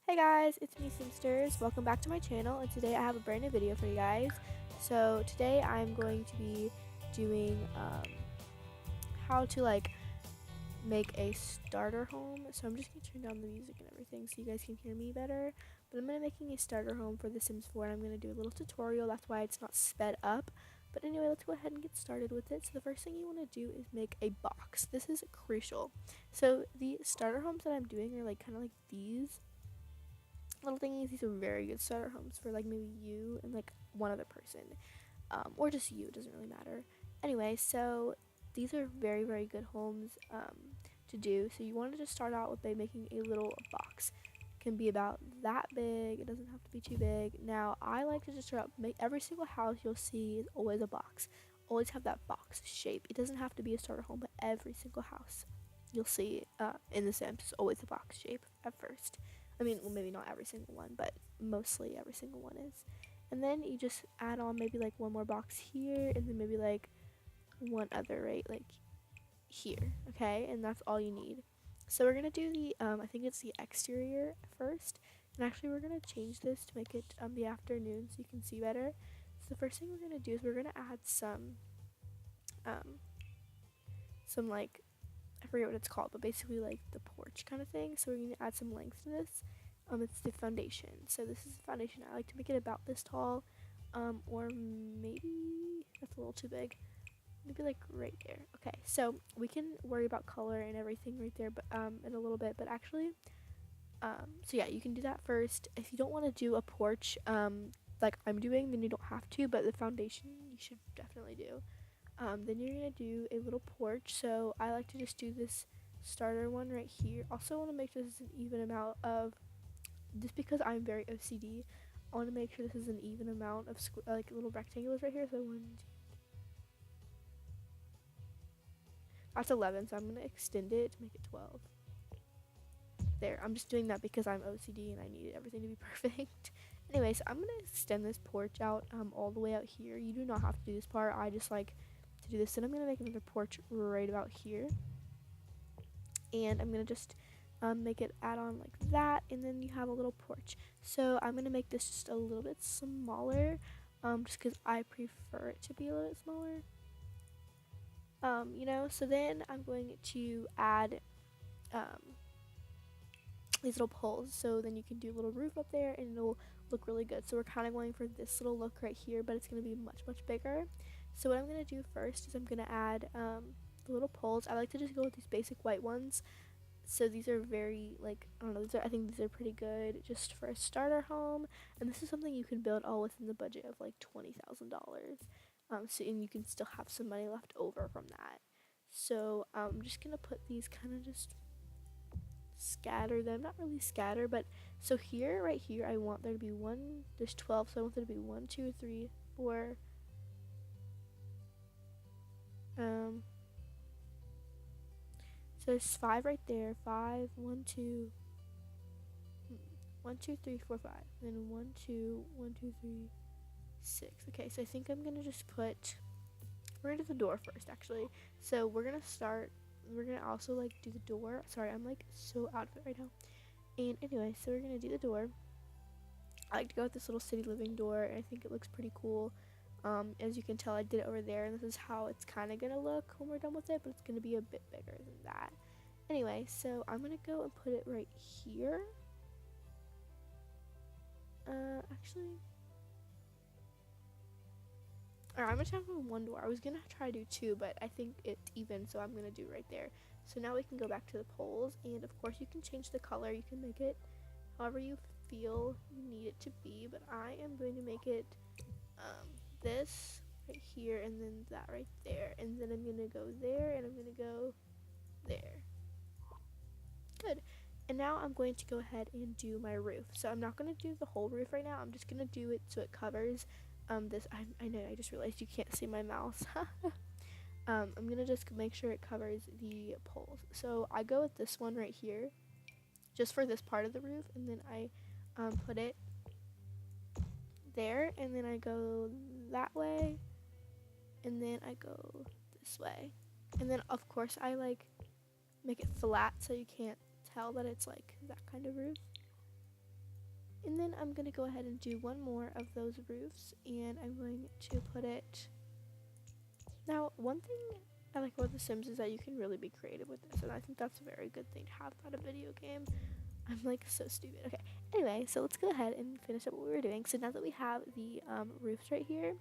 Hey guys, it's me Simsters. Welcome back to my channel, and today I have a brand new video for you guys. So today I'm going to be doing how to make a starter home. So I'm just gonna turn down the music and everything so you guys can hear me better. But I'm gonna making a starter home for The Sims 4, and I'm gonna do a little tutorial. That's why it's not sped up. But anyway, let's go ahead and get started with it. So the first thing you want to do is make a box. This is crucial. So the starter homes that I'm doing are like kind of like these little thingies. These are very good starter homes for like maybe you and like one other person, or just you. It doesn't really matter. Anyway, so these are very good homes to do. So you want to just start out with by making a little box. It can be about that big. It doesn't have to be too big. Now I like to just start out, make every single house you'll see is always a box. Always have that box shape. It doesn't have to be a starter home, but every single house you'll see in The Sims is always a box shape at first. I mean, well, maybe not every single one, but mostly every single one is. And then you just add on maybe like one more box here, and then maybe like one other right like here, okay? And that's all you need. So we're gonna do the I think it's the exterior first, and actually we're gonna change this to make it the afternoon so you can see better. So the first thing we're gonna do is we're gonna add um like, I forget what it's called, but basically like the porch kind of thing. So we're going to add some length to this. It's the foundation. So this is the foundation. I like to make it about this tall, or maybe that's a little too big. Maybe like right there. Okay, so we can worry about color and everything right there, but in a little bit. But actually, so yeah, you can do that first. If you don't want to do a porch, like I'm doing, then you don't have to. But the foundation you should definitely do. Then you're gonna do a little porch. So I like to just do this starter one right here. Also want to make sure this is an even amount of, just because I'm very OCD, I want to make sure this is an even amount of like little rectangles right here. So that's 11, so I'm gonna extend it to make it 12. There, I'm just doing that because I'm OCD and I need everything to be perfect. Anyway, so I'm gonna extend this porch out all the way out here. You do not have to do this part. I just like to do this, and I'm gonna make another porch right about here, and I'm gonna just make it add on like that, and then you have a little porch. So I'm gonna make this just a little bit smaller, just because I prefer it to be a little bit smaller. So then I'm going to add these little poles, so then you can do a little roof up there and it'll look really good. So we're kind of going for this little look right here, but it's going to be much bigger. So what I'm going to do first is I'm going to add the little poles. I like to just go with these basic white ones. So these are very, like, I don't know, I think these are pretty good just for a starter home, and this is something you can build all within the budget of like $20,000. So, and you can still have some money left over from that. So I'm just gonna put these kind of just scatter them, not really scatter, but so here, right here, I want there to be there's 12, so I want there to be 1 2 3 4 so there's 5 right there. 5 1 2 1 2 3 4 5, then 1 2 1 2 3 6. Okay, so I think I'm gonna just put, we're gonna do the door first actually. So we're gonna also like do the door. Sorry, I'm like so out of it right now. And anyway, so we're gonna do the door. I like to go with this little city living door, and I think it looks pretty cool. As you can tell, I did it over there, and this is how it's kind of gonna look when we're done with it, but it's gonna be a bit bigger than that. Anyway, so I'm gonna go and put it right here. Actually, alright, I'm gonna try for one door. I was gonna try to do two, but I think it's even, so I'm gonna do right there. So now we can go back to the poles, and of course you can change the color. You can make it however you feel you need it to be, but I am going to make it this right here, and then that right there, and then I'm gonna go there, and I'm gonna go there. Good. And now I'm going to go ahead and do my roof. So I'm not going to do the whole roof right now. I'm just going to do it so it covers this. I know, I just realized you can't see my mouse. I'm going to just make sure it covers the poles. So I go with this one right here, just for this part of the roof, and then I put it there, and then I go that way, and then I go this way. And then of course I make it flat so you can't tell that it's like that kind of roof. And then I'm going to go ahead and do one more of those roofs, and I'm going to put it. Now, one thing I like about The Sims is that you can really be creative with this, and I think that's a very good thing to have about a video game. I'm like so stupid. Okay, anyway, so let's go ahead and finish up what we were doing. So now that we have the roofs right here,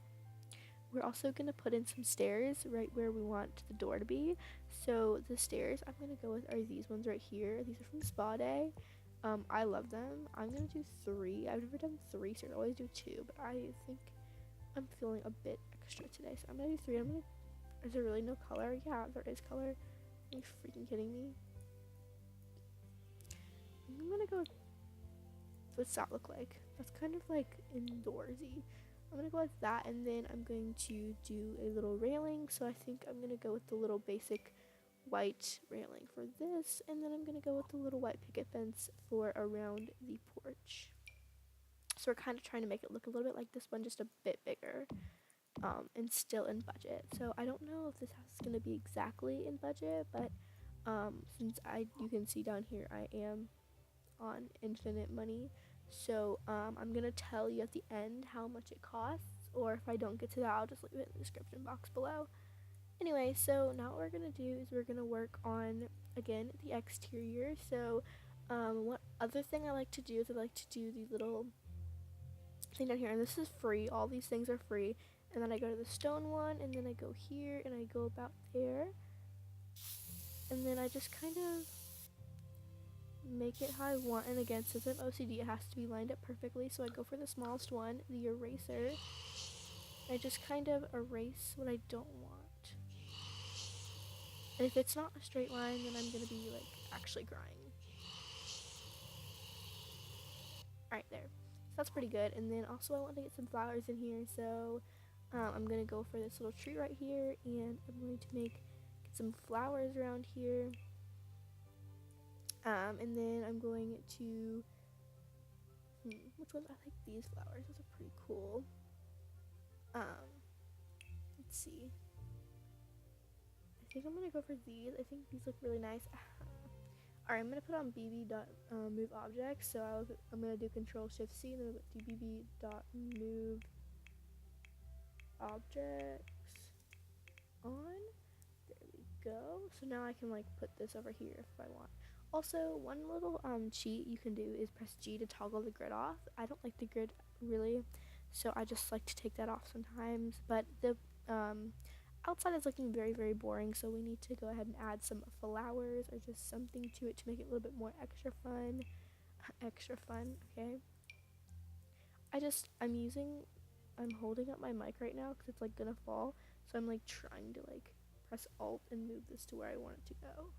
we're also going to put in some stairs right where we want the door to be. So the stairs I'm going to go with are these ones right here. These are from Spa Day. I love them. I'm going to do 3. I've never done 3, so I always do 2, but I think I'm feeling a bit extra today. So I'm going to do 3. Is there really no color? Yeah, there is color. Are you freaking kidding me? I'm going to go with, what's that look like? That's kind of like indoorsy. I'm going to go with that, and then I'm going to do a little railing. So I think I'm going to go with the little basic white railing for this, and then I'm going to go with the little white picket fence for around the porch. So we're kind of trying to make it look a little bit like this one, just a bit bigger, and still in budget. So I don't know if this house is going to be exactly in budget, but since you can see down here, I am on infinite money. So I'm going to tell you at the end how much it costs, or if I don't get to that, I'll just leave it in the description box below. Anyway, so now what we're going to do is we're going to work on, again, the exterior. So what other thing I like to do is I like to do the little thing down here, and this is free. All these things are free. And then I go to the stone one, and then I go here, and I go about there. And then I just kind of make it how I want. And again, since I'm OCD, it has to be lined up perfectly. So I go for the smallest one, the eraser. I just kind of erase what I don't want. And if it's not a straight line, then I'm gonna be like actually crying. Alright, there. So that's pretty good. And then also I want to get some flowers in here, so I'm gonna go for this little tree right here, and I'm going to get some flowers around here. And then I'm going to which ones? I like these flowers. Those are pretty cool. Let's see. I think I'm gonna go for these. I think these look really nice. Alright, I'm gonna put on bb.move objects. So I'm gonna do Control Shift C, and then do bb.move objects on. There we go. So now I can like put this over here if I want. Also, one little cheat you can do is press G to toggle the grid off. I don't like the grid really, so I just like to take that off sometimes. But the outside is looking very, very boring, so we need to go ahead and add some flowers or just something to it to make it a little bit more extra fun. Extra fun, okay? I'm holding up my mic right now because it's like gonna fall, so I'm like trying to like press Alt and move this to where I want it to go.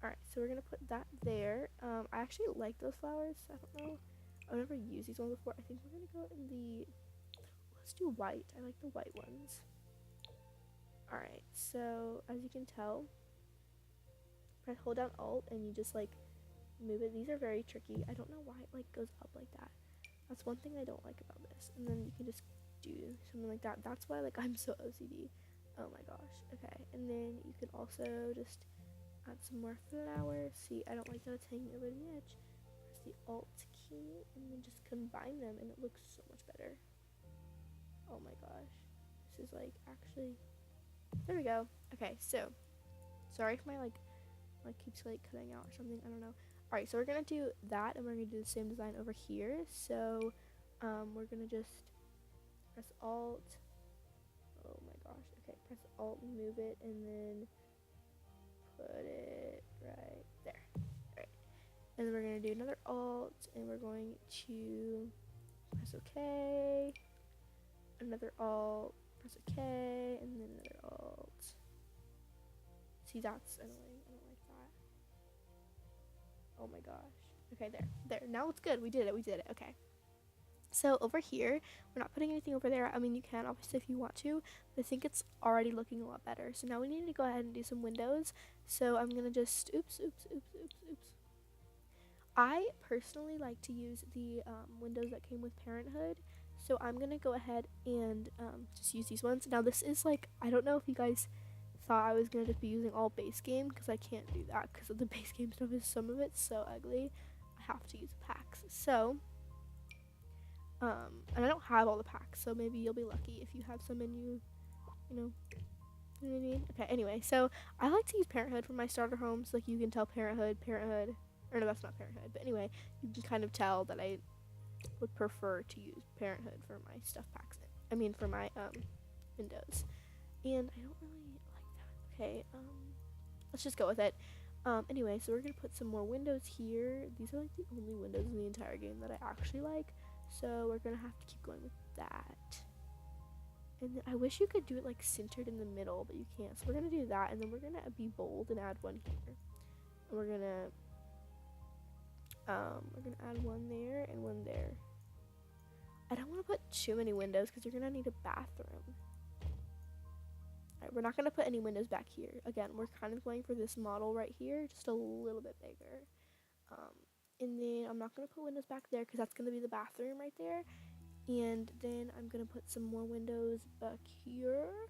Alright, so we're gonna put that there. I actually like those flowers. I don't know, I've never used these ones before. I think we're gonna go in the, let's do white. I like the white ones. Alright, so as you can tell, hold down Alt and you just like move it. These are very tricky. I don't know why it like goes up like that. That's one thing I don't like about this. And then you can just do something like that. That's why like I'm so OCD. Oh my gosh. Okay, and then you can also just add some more flowers. See, I don't like that it's hanging over the edge. Press the Alt key and then just combine them, and it looks so much better. Oh my gosh. This is like actually, there we go. Okay, so sorry if my like keeps like cutting out or something. I don't know. Alright, so we're gonna do that, and we're gonna do the same design over here. So we're gonna just press Alt. Oh my gosh. Okay, press Alt and move it, and then put it right there. Alright. And then we're gonna do another Alt, and we're going to press OK. Another Alt, press OK, and then another Alt. See, that's annoying. I don't like that. Oh my gosh. Okay, there. Now it's good. We did it. Okay. So over here, we're not putting anything over there. I mean, you can obviously if you want to, but I think it's already looking a lot better. So now we need to go ahead and do some windows. So I'm gonna just, oops. I personally like to use the windows that came with Parenthood. So I'm gonna go ahead and just use these ones. Now this is like, I don't know if you guys thought I was gonna just be using all base game, because I can't do that because of the base game stuff. Is some of it's so ugly. I have to use packs. So, and I don't have all the packs, so maybe you'll be lucky if you have some in you, you know. You know what I mean? Okay, anyway, so I like to use Parenthood for my starter homes. Like, you can tell Parenthood, or no, that's not Parenthood, but anyway, you can kind of tell that I would prefer to use Parenthood for my stuff packs. I mean, for my, windows. And I don't really like that. Okay, let's just go with it. Anyway, so we're gonna put some more windows here. These are like the only windows in the entire game that I actually like. So we're gonna have to keep going with that. And then I wish you could do it like centered in the middle, but you can't. So we're gonna do that, and then we're gonna be bold and add one here. And we're gonna add one there and one there. I don't want to put too many windows because you're gonna need a bathroom. Alright, we're not gonna put any windows back here. Again, we're kind of going for this model right here, just a little bit bigger. And then I'm not gonna put windows back there because that's gonna be the bathroom right there. And then I'm gonna put some more windows back here.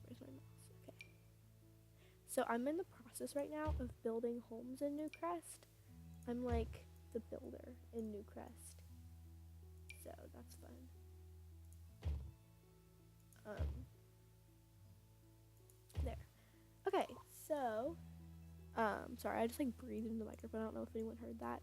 Where's my mouse? Okay. So I'm in the process right now of building homes in Newcrest. I'm like the builder in Newcrest. So that's fun. There. Okay, so sorry, I just like breathed into the microphone. I don't know if anyone heard that.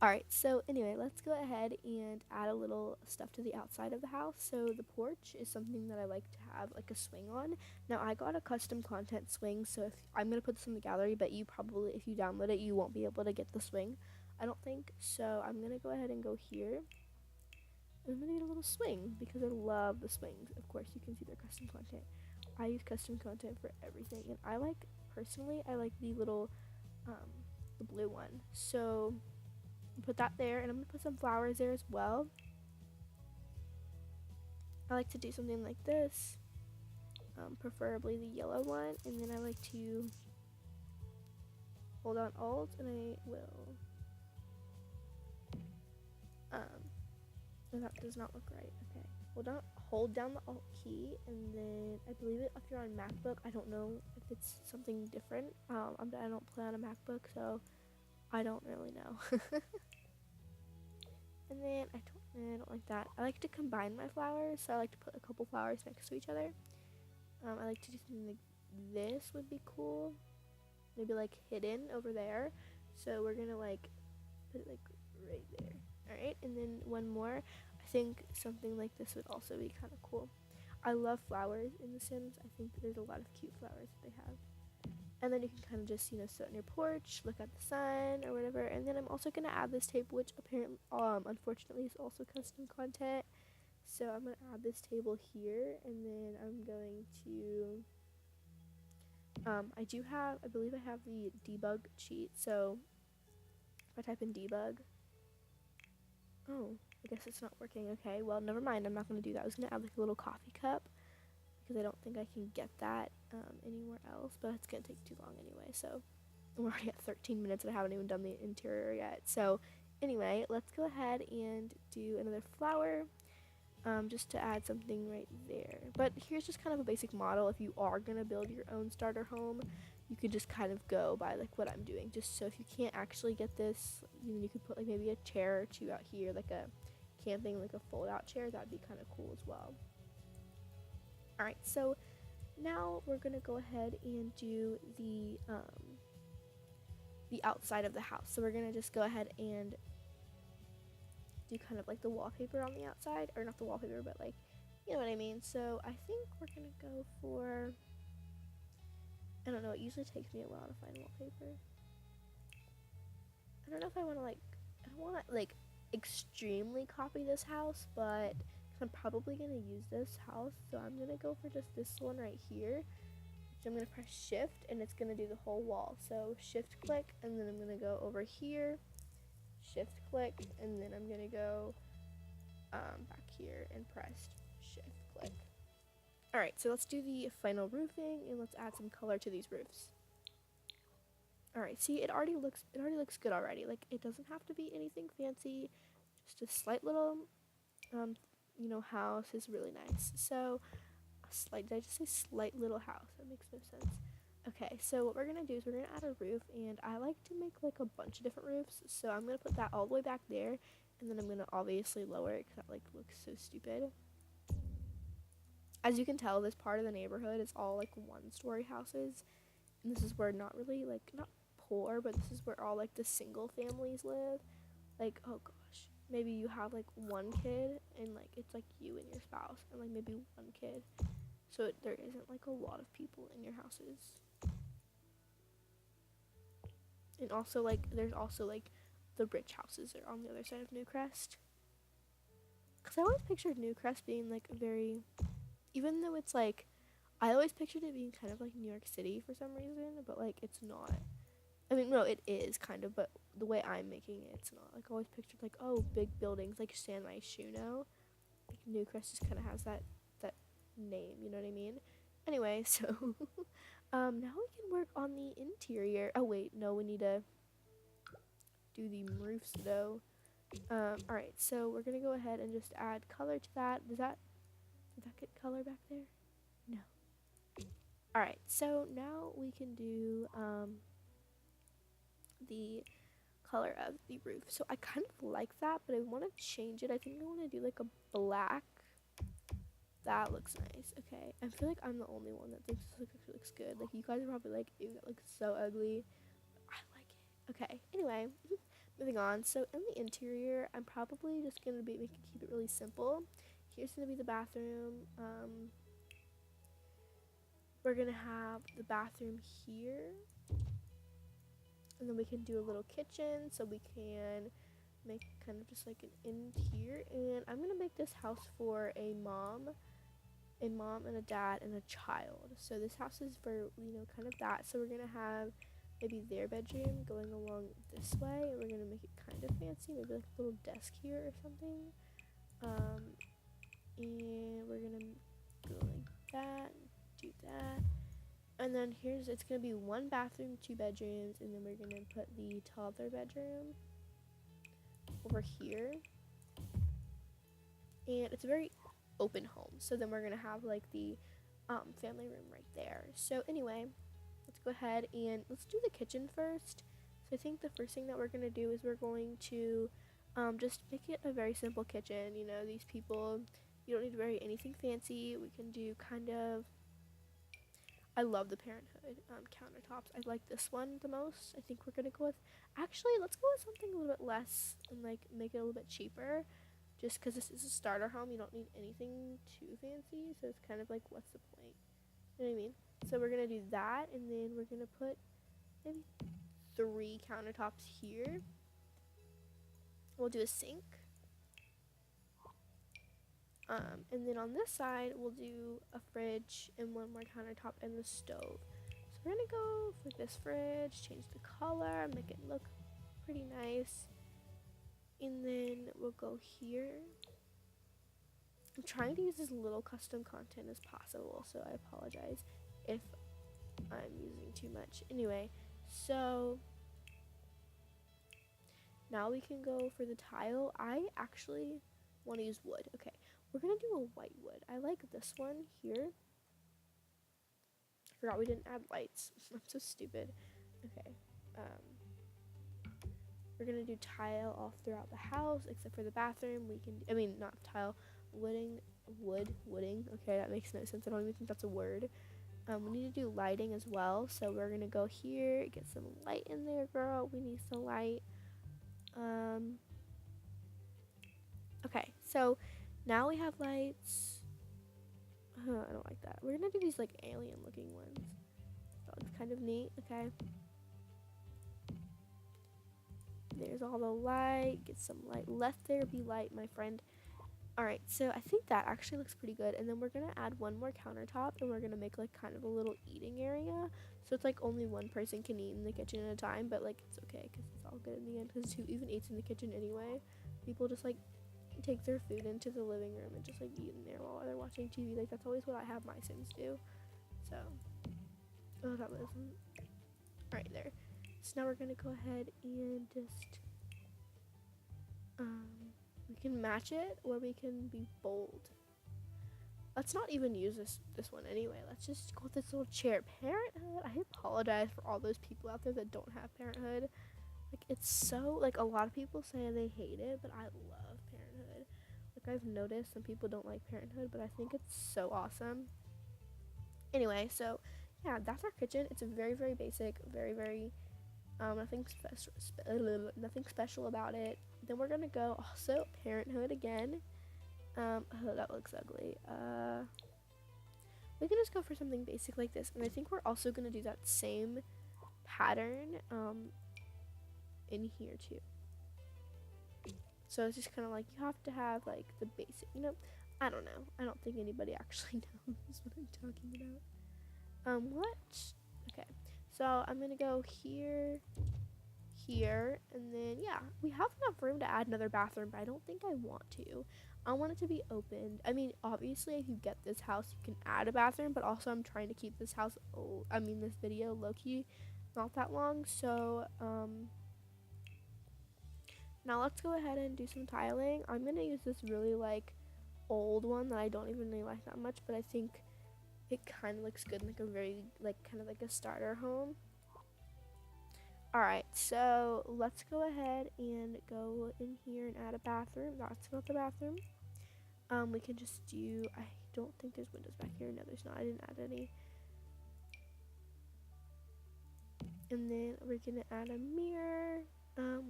Alright, so anyway, let's go ahead and add a little stuff to the outside of the house. So the porch is something that I like to have like a swing on. Now I got a custom content swing, so if I'm gonna put this in the gallery, but you probably, if you download it, you won't be able to get the swing, I don't think. So I'm gonna go ahead and go here. I'm gonna get a little swing because I love the swings. Of course, you can see their custom content. I use custom content for everything, and I like, personally, I like the little, the blue one. So put that there, and I'm gonna put some flowers there as well. I like to do something like this, preferably the yellow one, and then I like to hold on Alt, and I will, no, that does not look right. Okay, hold down the Alt key, and then I believe it, if you're on MacBook, I don't know if it's something different. I don't play on a MacBook, so I don't really know. And then I don't like that. I like to combine my flowers, so I like to put a couple flowers next to each other. I like to do something like this would be cool. Maybe like hidden over there. So we're gonna like put it like right there. Alright, and then one more. I think something like this would also be kind of cool. I love flowers in The Sims. I think there's a lot of cute flowers that they have. And then you can kind of just, sit on your porch, look at the sun or whatever. And then I'm also going to add this table, which apparently, unfortunately is also custom content. So I'm going to add this table here, and then I'm going to, I believe I have the debug cheat. So if I type in debug, oh, I guess it's not working. Okay, well, never mind. I'm not going to do that. I was going to add like a little coffee cup, because I don't think I can get that anywhere else, but it's gonna take too long anyway. So we're already at 13 minutes and I haven't even done the interior yet. So anyway, let's go ahead and do another flower, just to add something right there. But here's just kind of a basic model. If you are gonna build your own starter home, you could just kind of go by like what I'm doing. Just so if you can't actually get this, you could put like maybe a chair or two out here, like a camping, like a fold out chair. That'd be kind of cool as well. Alright, so now we're gonna go ahead and do the outside of the house. So we're gonna just go ahead and do kind of like the wallpaper on the outside, or not the wallpaper, but like, you know what I mean. So I think we're gonna go for, I don't know, it usually takes me a while to find wallpaper. I don't know if I want to like, I don't want to like extremely copy this house, but I'm probably going to use this house, so I'm going to go for just this one right here, which I'm going to press shift, and it's going to do the whole wall. So shift click, and then I'm going to go over here, shift click, and then I'm going to go back here and press shift click. Alright, so let's do the final roofing, and let's add some color to these roofs. Alright, see, it already looks good already. Like, it doesn't have to be anything fancy, just a slight little house is really nice. So, did I just say slight little house? That makes no sense. Okay, so what we're gonna do is we're gonna add a roof, and I like to make like a bunch of different roofs. So I'm gonna put that all the way back there, and then I'm gonna obviously lower it because that like looks so stupid. As you can tell, this part of the neighborhood is all like one-story houses, and this is where not really like not poor, but this is where all like the single families live. Like, oh gosh, maybe you have like one kid, and like it's like you and your spouse, and like maybe one kid. So there isn't like a lot of people in your houses. And also like there's also like the rich houses are on the other side of Newcrest. Cause I always pictured Newcrest being like a very, even though it's like, I always pictured it being kind of like New York City for some reason, but like it's not. I mean, no, it is kind of, but the way I'm making it, it's not. Like I always pictured like, oh, big buildings like San Myshuno. Like Newcrest just kind of has that name, you know what I mean? Anyway, so now we can work on the interior. Oh wait, no, we need to do the roofs though. Alright, so we're gonna go ahead and just add color to that. Did that get color back there? No. Alright, so now we can do the color of the roof. So I kind of like that, but I want to change it. I think I want to do like a black. That looks nice. Okay, I feel like I'm the only one that thinks this looks good. Like you guys are probably like, ew, that looks so ugly. I like it. Okay, anyway, moving on. So in the interior, I'm probably just gonna keep it really simple. Here's gonna be the bathroom. We're gonna have the bathroom here, and then we can do a little kitchen, so we can make kind of just like an end here. And I'm gonna make this house for a mom and a dad and a child. So this house is for, you know, kind of that. So we're gonna have maybe their bedroom going along this way, and we're gonna make it kind of fancy, maybe like a little desk here or something. And we're gonna go like that, do that. And then it's gonna be one bathroom, two bedrooms, and then we're gonna put the toddler bedroom over here. And it's a very open home. So then we're gonna have like the family room right there. So anyway, let's go ahead and let's do the kitchen first. So I think the first thing that we're gonna do is we're going to just make it a very simple kitchen. You know, these people, you don't need very anything fancy. We can do kind of, I love the Parenthood countertops. I like this one the most. I think we're gonna go with, actually, let's go with something a little bit less and like make it a little bit cheaper. Just because this is a starter home, you don't need anything too fancy. So it's kind of like, what's the point? You know what I mean? So we're gonna do that, and then we're gonna put maybe 3 countertops here. We'll do a sink. And then on this side, we'll do a fridge and one more countertop and the stove. So we're gonna go for this fridge, change the color, make it look pretty nice. And then we'll go here. I'm trying to use as little custom content as possible, so I apologize if I'm using too much. Anyway, so now we can go for the tile. I actually want to use wood. Okay, we're gonna do a white wood. I like this one here. I forgot we didn't add lights. I'm so stupid. Okay, we're gonna do tile all throughout the house except for the bathroom. I mean, not tile, wooding. Okay, that makes no sense. I don't even think that's a word. We need to do lighting as well. So we're gonna go here, get some light in there, girl. We need some light. Okay, so now we have lights. I don't like that. We're gonna do these like alien looking ones. That looks kind of neat. Okay. There's all the light. Get some light. Let there be light, my friend. Alright, so I think that actually looks pretty good. And then we're going to add one more countertop, and we're going to make like kind of a little eating area. So it's like only one person can eat in the kitchen at a time, but like it's okay because it's all good in the end, because who even eats in the kitchen anyway? People just like take their food into the living room and just like eat in there while they're watching TV. Like that's always what I have my Sims do. So, oh, that wasn't right there. So now we're going to go ahead and just we can match it, or we can be bold. let's not even use this one anyway. Let's just go with this little chair. Parenthood. I apologize for all those people out there that don't have Parenthood. Like, it's so, like, a lot of people say they hate it, but I love Parenthood. Like, I've noticed some people don't like Parenthood, but I think it's so awesome. Anyway, so yeah, that's our kitchen. It's a very, very basic, very, very nothing special about it. Then we're gonna go also Parenthood again. Oh, that looks ugly. We can just go for something basic like this, and I think we're also gonna do that same pattern in here too. So it's just kind of like you have to have like the basic, you know. I don't know. I don't think anybody actually knows what I'm talking about. What? Okay. So I'm gonna go here, here, and then yeah, we have enough room to add another bathroom, but I don't think I want to. I want it to be opened. I mean, obviously, if you get this house, you can add a bathroom, but also I'm trying to keep this house old. I mean, this video low key, not that long. So now let's go ahead and do some tiling. I'm gonna use this really like old one that I don't even really like that much, but I think it kind of looks good in like a very like kind of like a starter home. Alright, so let's go ahead and go in here and add a bathroom. That's not the bathroom. We can just do, I don't think there's windows back here. No, there's not. I didn't add any. And then we're gonna add a mirror.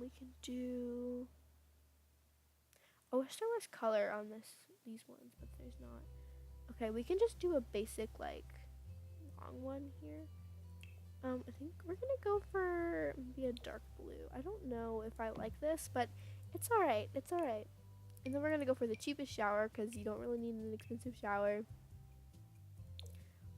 We can do, I wish there was color on these ones, but there's not. Okay, we can just do a basic like long one here. I think we're gonna go for maybe a dark blue. I don't know if I like this, but it's alright. It's alright. And then we're gonna go for the cheapest shower because you don't really need an expensive shower.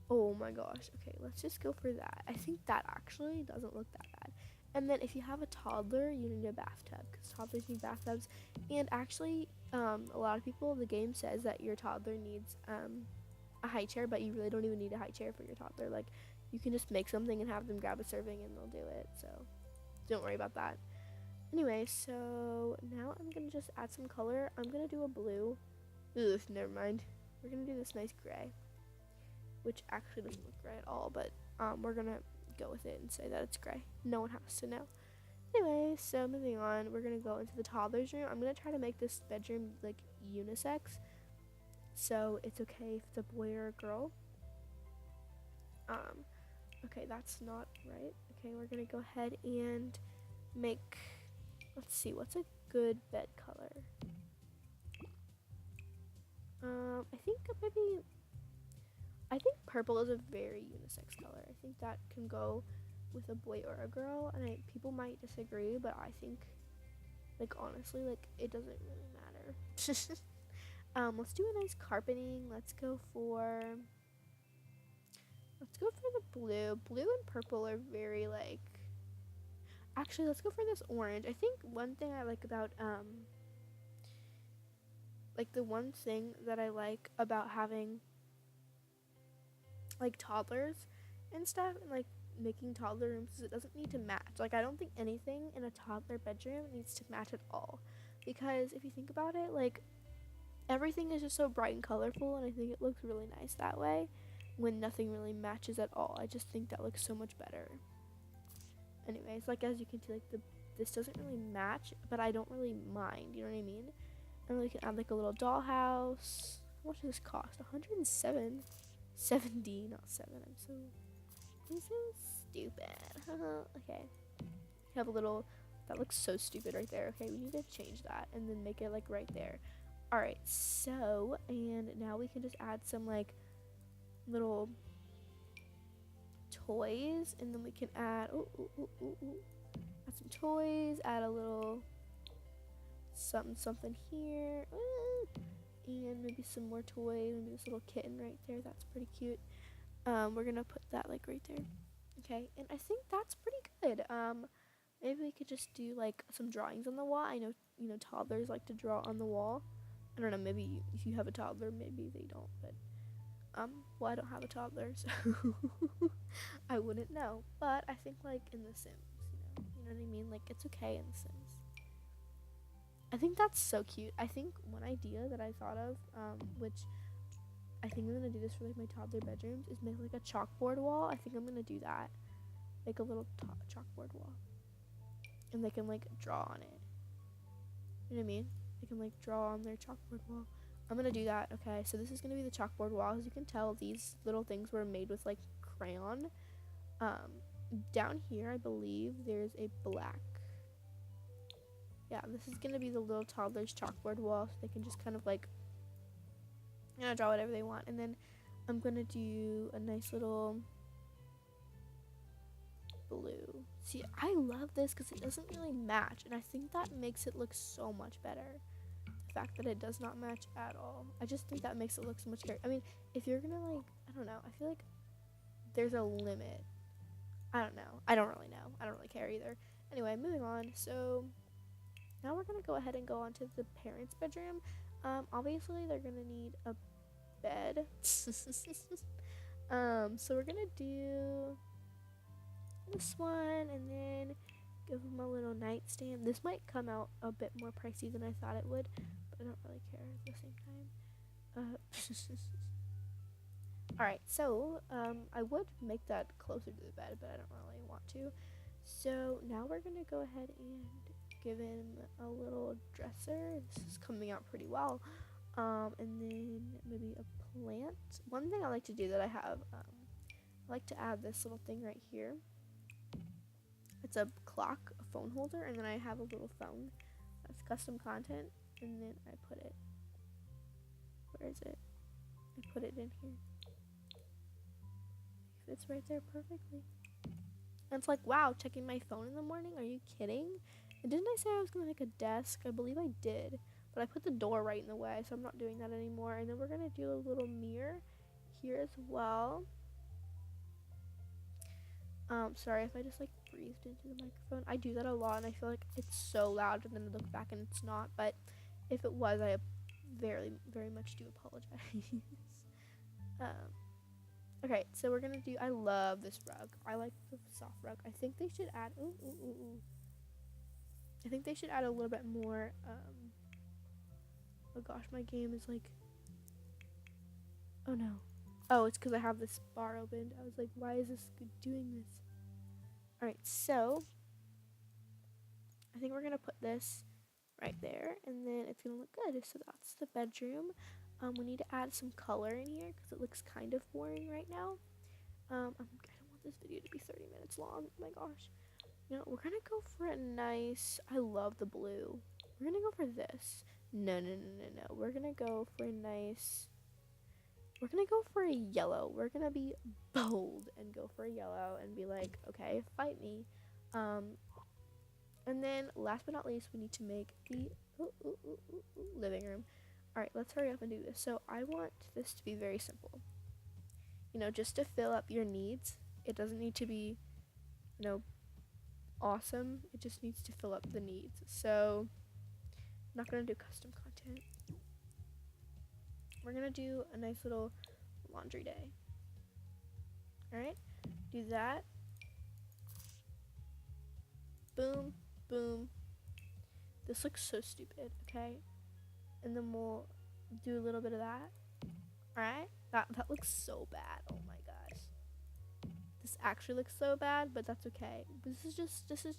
Oh my gosh. Okay, let's just go for that. I think that actually doesn't look that bad. And then if you have a toddler, you need a bathtub because toddlers need bathtubs. And actually, a lot of people, the game says that your toddler needs a high chair, but you really don't even need a high chair for your toddler. Like, you can just make something and have them grab a serving and they'll do it. So don't worry about that. Anyway, so now I'm gonna just add some color. I'm gonna do a blue. Ugh, never mind. We're gonna do this nice gray, which actually doesn't look gray at all, but we're gonna go with it and say that it's gray. No one has to know. Anyway, so moving on, we're gonna go into the toddler's room. I'm gonna try to make this bedroom like unisex, so it's okay if it's a boy or a girl. Okay, that's not right. Okay, we're gonna go ahead and make, let's see, what's a good bed color? I think purple is a very unisex color. I think that can go with a boy or a girl, and people might disagree, but I think, like, honestly, like, it doesn't really matter. Let's do a nice carpeting. Let's go for the blue. Blue and purple are very, like, actually, let's go for this orange. I think one thing I like about, like, the one thing that I like about having, like, toddlers and stuff, and, like, making toddler rooms is it doesn't need to match. Like, I don't think anything in a toddler bedroom needs to match at all. Because if you think about it, like, everything is just so bright and colorful, and I think it looks really nice that way when nothing really matches at all. I just think that looks so much better. Anyways, like, as you can see, like, this doesn't really match, but I don't really mind, you know what I mean? And we can add, like, a little dollhouse. How much does this cost? 107. 70, not 7. I'm so stupid. Okay. Have a little, that looks so stupid right there. Okay, we need to change that and then make it, like, right there. Alright, so, and now we can just add some, like, little toys, and then we can add, add some toys, add a little something here, and maybe some more toys, maybe this little kitten right there, that's pretty cute. We're gonna put that, like, right there. Okay, and I think that's pretty good. Maybe we could just do, like, some drawings on the wall. I know, you know, toddlers like to draw on the wall. I don't know, maybe if you have a toddler, maybe they don't, but, well, I don't have a toddler, so I wouldn't know. But I think, like, in The Sims, you know what I mean? Like, it's okay in The Sims. I think that's so cute. I think one idea that I thought of, which I think I'm gonna do this for like my toddler bedrooms, is make like a chalkboard wall. I think I'm gonna do that. Make a little chalkboard wall. And they can like draw on it. You know what I mean? They can like draw on their chalkboard wall. I'm gonna do that. Okay, so this is gonna be the chalkboard wall. As you can tell, these little things were made with like crayon. Down here, I believe there's a black. Yeah, this is gonna be the little toddler's chalkboard wall, so they can just kind of like, you know, draw whatever they want. And then I'm gonna do a nice little blue. See, I love this because it doesn't really match, and I think that makes it look so much better. The fact that it does not match at all, I just think that makes it look so much better. I mean, if you're gonna like, I don't know, I feel like there's a limit. I don't know. I don't really know. I don't really care either. Anyway, moving on. So now we're gonna go ahead and go on to the parents' bedroom. Obviously they're gonna need a bed. So we're gonna do this one, and then give them a little nightstand. This might come out a bit more pricey than I thought it would, but I don't really care at the same time. Alright, so I would make that closer to the bed, but I don't really want to. So now we're gonna go ahead and give him a little dresser. This is coming out pretty well. And then maybe a plant. One thing I like to do that I have, I like to add this little thing right here. It's a clock, a phone holder, and then I have a little phone that's custom content, and then I put it, where is it? I put it in here. It fits right there perfectly. And it's like, wow, checking my phone in the morning? Are you kidding? And didn't I say I was going to make a desk? I believe I did. But I put the door right in the way, so I'm not doing that anymore. And then we're going to do a little mirror here as well. Sorry if I just like breathed into the microphone. I do that a lot, and I feel like it's so loud, and then I look back and it's not. But if it was, I very, very much do apologize. Okay, so we're gonna do, I love this rug. I like the soft rug. I think they should add, I think they should add a little bit more, oh gosh, my game is like, oh no. Oh, it's because I have this bar opened. I was like, why is this doing this? Alright, so, I think we're gonna put this right there, and then it's gonna look good. So that's the bedroom. We need to add some color in here because it looks kind of boring right now. I don't want this video to be 30 minutes long. Oh my gosh. You know, we're gonna go for a nice, I love the blue. We're gonna go for this. No. We're gonna go for a nice, we're gonna go for a yellow. We're gonna be bold and go for a yellow and be like, okay, fight me. And then last but not least, we need to make the living room. Alright, let's hurry up and do this. So I want this to be very simple. You know, just to fill up your needs. It doesn't need to be, you know, awesome. It just needs to fill up the needs. So I'm not going to do custom content. We're going to do a nice little laundry day. Alright, do that. Boom, boom. This looks so stupid, okay? And then we'll do a little bit of that. Alright? That looks so bad. Oh my gosh. This actually looks so bad, but that's okay. This is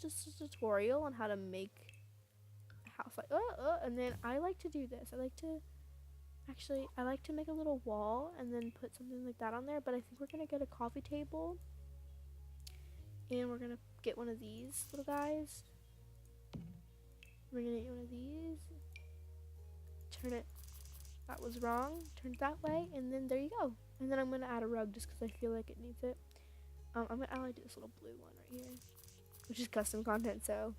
just a tutorial on how to make a house. Like, and then I like to do this. I like to make a little wall and then put something like that on there, but I think we're gonna get a coffee table. And we're gonna get one of these little guys. We're gonna get one of these. Turn it, that was wrong, turn it that way, and then there you go. And then I'm going to add a rug just because I feel like it needs it. I like this little blue one right here, which is custom content, so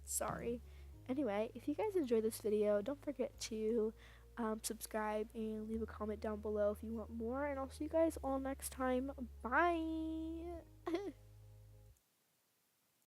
sorry. Anyway, if you guys enjoyed this video, don't forget to subscribe and leave a comment down below if you want more, and I'll see you guys all next time. Bye!